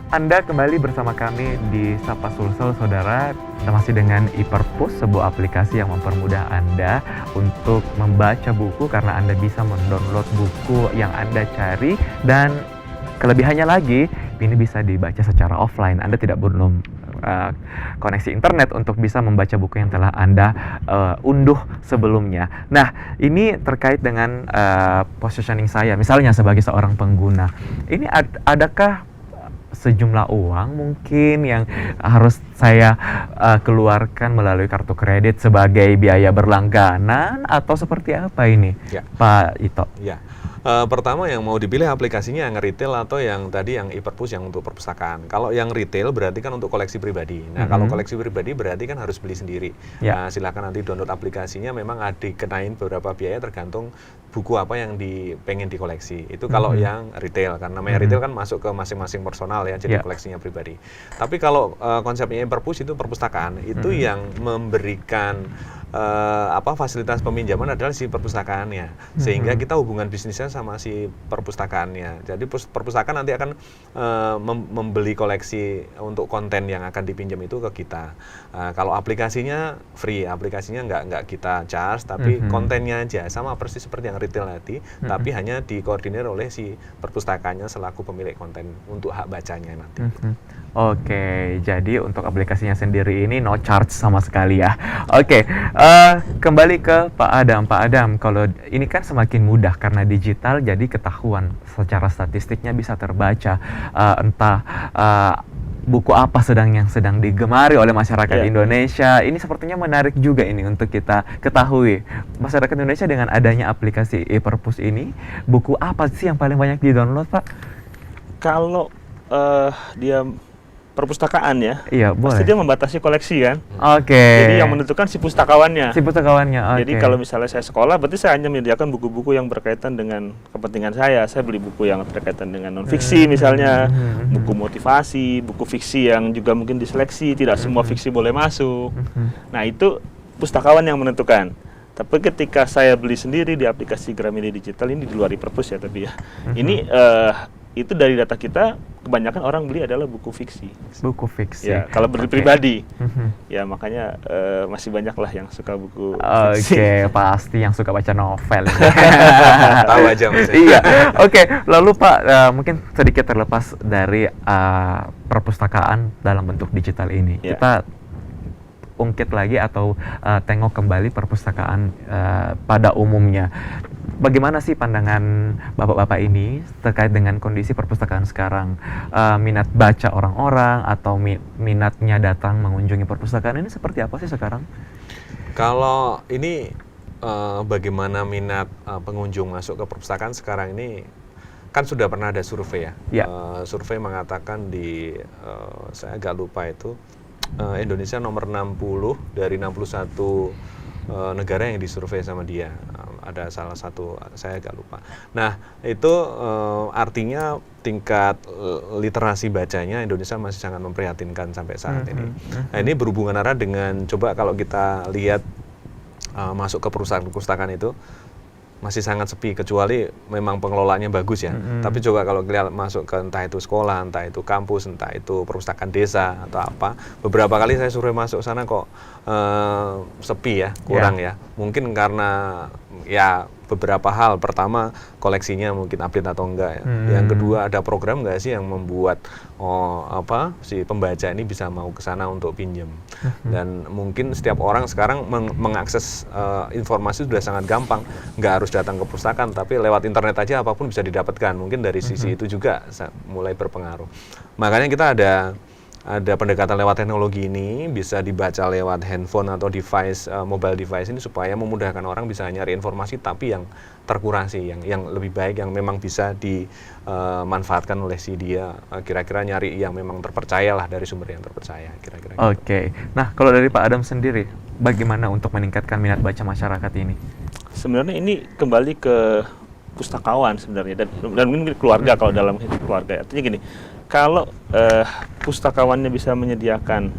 Anda kembali bersama kami di Sapa Sulsel, saudara. Kita masih dengan e-Perpus, sebuah aplikasi yang mempermudah Anda untuk membaca buku karena Anda bisa mendownload buku yang Anda cari, dan kelebihannya lagi, ini bisa dibaca secara offline. Anda tidak perlu koneksi internet untuk bisa membaca buku yang telah Anda unduh sebelumnya. Nah, ini terkait dengan positioning saya, misalnya sebagai seorang pengguna. Ini adakah sejumlah uang mungkin yang harus saya keluarkan melalui kartu kredit sebagai biaya berlangganan, atau seperti apa ini, Ya. Pak Ito? Ya. Pertama yang mau dipilih aplikasinya yang retail atau yang tadi yang e-Perpus yang untuk perpustakaan. Kalau yang retail berarti kan untuk koleksi pribadi. Nah, kalau koleksi pribadi berarti kan harus beli sendiri. Ya. Nah, silakan nanti download aplikasinya, memang ada dikenain beberapa biaya tergantung buku apa yang pengen dikoleksi. Itu kalau yang retail, karena namanya retail kan masuk ke masing-masing personal ya, jadi koleksinya pribadi. Tapi kalau konsepnya e-Perpus itu perpustakaan, itu yang memberikan fasilitas peminjaman adalah si perpustakaannya, sehingga kita hubungan bisnisnya sama si perpustakaannya. Jadi perpustakaan nanti akan membeli koleksi untuk konten yang akan dipinjam itu ke kita. Kalau aplikasinya free, aplikasinya nggak kita charge, tapi kontennya aja sama persis seperti yang retail tadi, tapi hanya dikoordinir oleh si perpustakaannya selaku pemilik konten untuk hak bacanya nanti. Oke, jadi untuk aplikasinya sendiri ini no charge sama sekali ya. Oke, kembali ke Pak Adam. Pak Adam, kalau ini kan semakin mudah karena digital, jadi ketahuan secara statistiknya bisa terbaca entah buku apa yang sedang digemari oleh masyarakat Indonesia. Ini sepertinya menarik juga ini untuk kita ketahui. Masyarakat Indonesia dengan adanya aplikasi e-Perpus ini, buku apa sih yang paling banyak di-download, Pak? Kalau dia perpustakaan ya, Iya, pasti boleh. dia membatasi koleksi kan. Oke. Jadi yang menentukan si pustakawannya. Si pustakawannya, oke. Jadi kalau misalnya saya sekolah, berarti saya hanya menyediakan buku-buku yang berkaitan dengan kepentingan saya. Saya beli buku yang berkaitan dengan non-fiksi misalnya, buku motivasi, buku fiksi yang juga mungkin diseleksi, tidak semua fiksi boleh masuk. Nah, itu pustakawan yang menentukan. Tapi ketika saya beli sendiri di aplikasi Gramedia Digital, ini di luar e-Perpus ya, tapi ya. Ini itu dari data kita, kebanyakan orang beli adalah buku fiksi. Buku fiksi. Ya, kalau beli pribadi, ya makanya masih banyak lah yang suka buku fiksi. Oke, pasti yang suka baca novel. Tahu aja Mas. Iya. Oke, lalu Pak, mungkin sedikit terlepas dari perpustakaan dalam bentuk digital ini. Ya. Kita ungkit lagi atau tengok kembali perpustakaan pada umumnya. Bagaimana sih pandangan bapak-bapak ini terkait dengan kondisi perpustakaan sekarang? Minat baca orang-orang atau minatnya datang mengunjungi perpustakaan ini seperti apa sih sekarang? Kalau ini bagaimana minat pengunjung masuk ke perpustakaan sekarang ini, kan sudah pernah ada survei ya. Survei mengatakan saya agak lupa itu, Indonesia nomor 60 dari 61 negara yang disurvei sama dia. Ada salah satu, saya agak lupa. Nah, itu artinya tingkat literasi bacanya Indonesia masih sangat memprihatinkan sampai saat ini. Nah, ini berhubungan erat dengan, coba kalau kita lihat masuk ke perpustakaan itu masih sangat sepi, kecuali memang pengelolaannya bagus ya. Tapi coba kalau kita masuk ke entah itu sekolah, entah itu kampus, entah itu perpustakaan desa atau apa, beberapa kali saya suruh masuk sana kok sepi ya, kurang ya. Mungkin karena ya beberapa hal. Pertama, koleksinya mungkin update atau enggak ya. Yang kedua, ada program nggak sih yang membuat si pembaca ini bisa mau ke sana untuk pinjam. Dan mungkin setiap orang sekarang mengakses informasi sudah sangat gampang, nggak harus datang ke perpustakaan, tapi lewat internet aja apapun bisa didapatkan. Mungkin dari sisi itu juga mulai berpengaruh. Makanya kita ada pendekatan lewat teknologi ini, bisa dibaca lewat handphone atau device, mobile device ini, supaya memudahkan orang bisa nyari informasi tapi yang terkurasi, yang lebih baik, yang memang bisa dimanfaatkan oleh si dia, kira-kira nyari yang memang terpercaya lah, dari sumber yang terpercaya, kira-kira. Oke. Nah, kalau dari Pak Adam sendiri, bagaimana untuk meningkatkan minat baca masyarakat ini? Sebenarnya ini kembali ke pustakawan sebenarnya, dan mungkin keluarga, kalau dalam keluarga. Artinya gini, kalau pustakawannya bisa menyediakan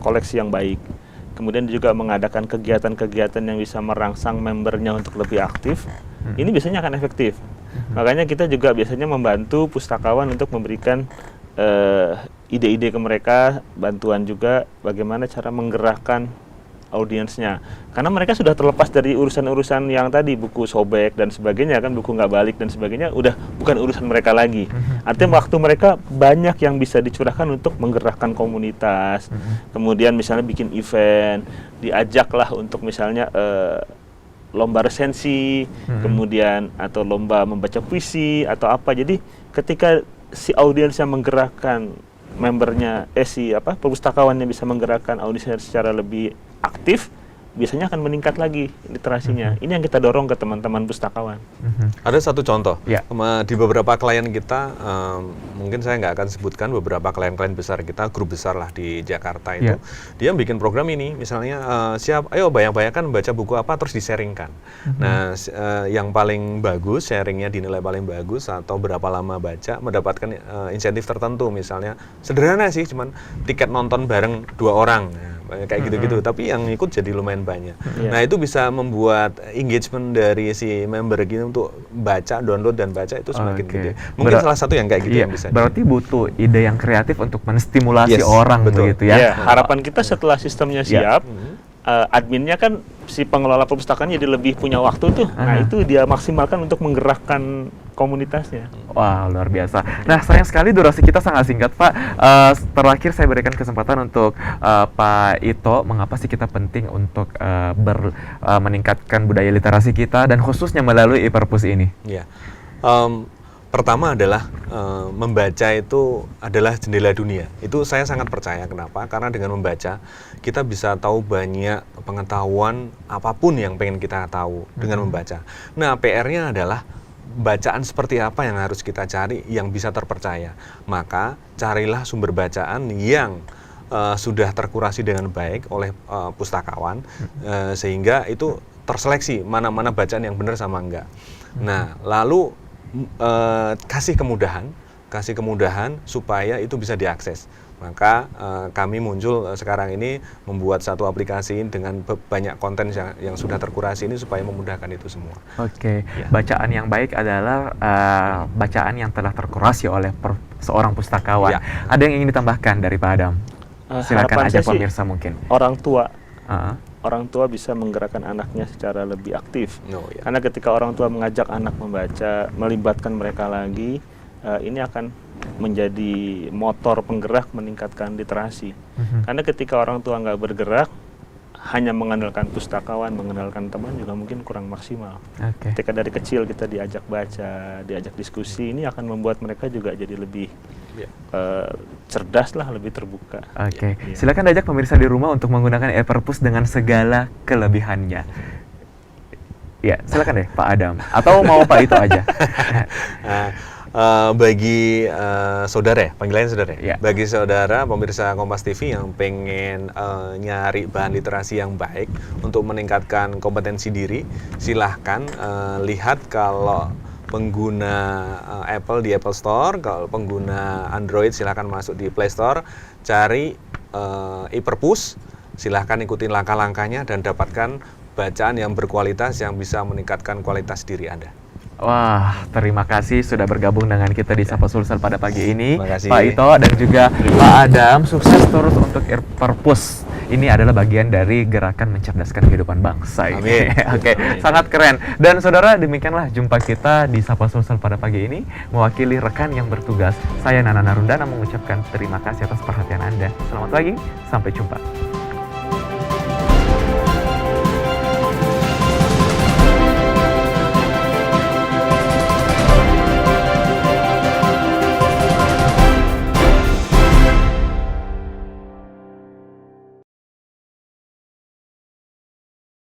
koleksi yang baik, kemudian juga mengadakan kegiatan-kegiatan yang bisa merangsang membernya untuk lebih aktif, ini biasanya akan efektif. Makanya kita juga biasanya membantu pustakawan untuk memberikan ide-ide ke mereka, bantuan juga bagaimana cara menggerakkan audiensnya. Karena mereka sudah terlepas dari urusan-urusan yang tadi, buku sobek dan sebagainya kan, buku nggak balik dan sebagainya, udah bukan urusan mereka lagi. Artinya waktu mereka banyak yang bisa dicurahkan untuk menggerakkan komunitas. Kemudian misalnya bikin event, diajaklah untuk misalnya lomba resensi, kemudian atau lomba membaca puisi atau apa. Jadi ketika si audiensnya menggerakkan membernya, perpustakawannya bisa menggerakkan audiensnya secara lebih aktif, biasanya akan meningkat lagi literasinya. Ini yang kita dorong ke teman-teman pustakawan. Ada satu contoh, Ya. di beberapa klien kita, mungkin saya nggak akan sebutkan, beberapa klien-klien besar kita, grup besar lah di Jakarta itu, dia bikin program ini, misalnya ayo bayang-bayangkan baca buku apa terus di-sharingkan. Nah, yang paling bagus, sharingnya dinilai paling bagus atau berapa lama baca, mendapatkan insentif tertentu, misalnya sederhana sih, cuman tiket nonton bareng 2 orang. Kayak gitu-gitu, tapi yang ikut jadi lumayan banyak. Nah, itu bisa membuat engagement dari si member gitu untuk baca, download dan baca itu semakin gede. Mungkin salah satu yang kayak gitu yang bisa. Berarti butuh ide yang kreatif untuk menstimulasi orang, begitu ya. Harapan kita setelah sistemnya siap, adminnya kan si pengelola perpustakaan jadi lebih punya waktu tuh. Nah, itu dia maksimalkan untuk menggerakkan komunitasnya. Wah, luar biasa. Nah, sayang sekali durasi kita sangat singkat, Pak. Terakhir saya berikan kesempatan untuk Pak Ito, mengapa sih kita penting untuk meningkatkan budaya literasi kita dan khususnya melalui iPerpus ini? Ya. Pertama adalah membaca itu adalah jendela dunia. Itu saya sangat percaya. Kenapa? Karena dengan membaca kita bisa tahu banyak pengetahuan apapun yang pengen kita tahu dengan membaca. Nah, PR-nya adalah bacaan seperti apa yang harus kita cari yang bisa terpercaya. Maka carilah sumber bacaan yang sudah terkurasi dengan baik oleh pustakawan, sehingga itu terseleksi mana-mana bacaan yang benar sama enggak. Nah, lalu kasih kemudahan supaya itu bisa diakses. Maka kami muncul sekarang ini membuat satu aplikasi dengan banyak konten yang sudah terkurasi ini supaya memudahkan itu semua. Oke, bacaan yang baik adalah bacaan yang telah terkurasi oleh seorang pustakawan. Ada yang ingin ditambahkan dari Pak Adam? Silakan aja pemirsa mungkin. Orang tua bisa menggerakkan anaknya secara lebih aktif. Karena ketika orang tua mengajak anak membaca, melibatkan mereka lagi, ini akan menjadi motor penggerak meningkatkan literasi. Karena ketika orang tua nggak bergerak, hanya mengandalkan pustakawan, mengandalkan teman juga mungkin kurang maksimal. Ketika dari kecil kita diajak baca, diajak diskusi, ini akan membuat mereka juga jadi lebih cerdas lah, lebih terbuka. Silakan ajak pemirsa di rumah untuk menggunakan iPerpus dengan segala kelebihannya. Ya, silakan deh Pak Adam. Atau mau Pak Ito aja? Bagi saudara, panggilannya saudara. Bagi saudara pemirsa Kompas TV yang pengen nyari bahan literasi yang baik untuk meningkatkan kompetensi diri, silahkan lihat kalau pengguna Apple di Apple Store, kalau pengguna Android silahkan masuk di Play Store, cari iPerpus, silahkan ikutin langkah-langkahnya dan dapatkan bacaan yang berkualitas yang bisa meningkatkan kualitas diri Anda. Wah, terima kasih sudah bergabung dengan kita di Sapa Sulsel pada pagi ini, Pak Ito dan juga Pak Adam. Sukses terus untuk iPerpus. Ini adalah bagian dari gerakan mencerdaskan kehidupan bangsa ini. Sangat keren. Dan saudara, demikianlah jumpa kita di Sapa Sulsel pada pagi ini. Mewakili rekan yang bertugas, saya Nana Narundana mengucapkan terima kasih atas perhatian Anda. Selamat pagi, sampai jumpa.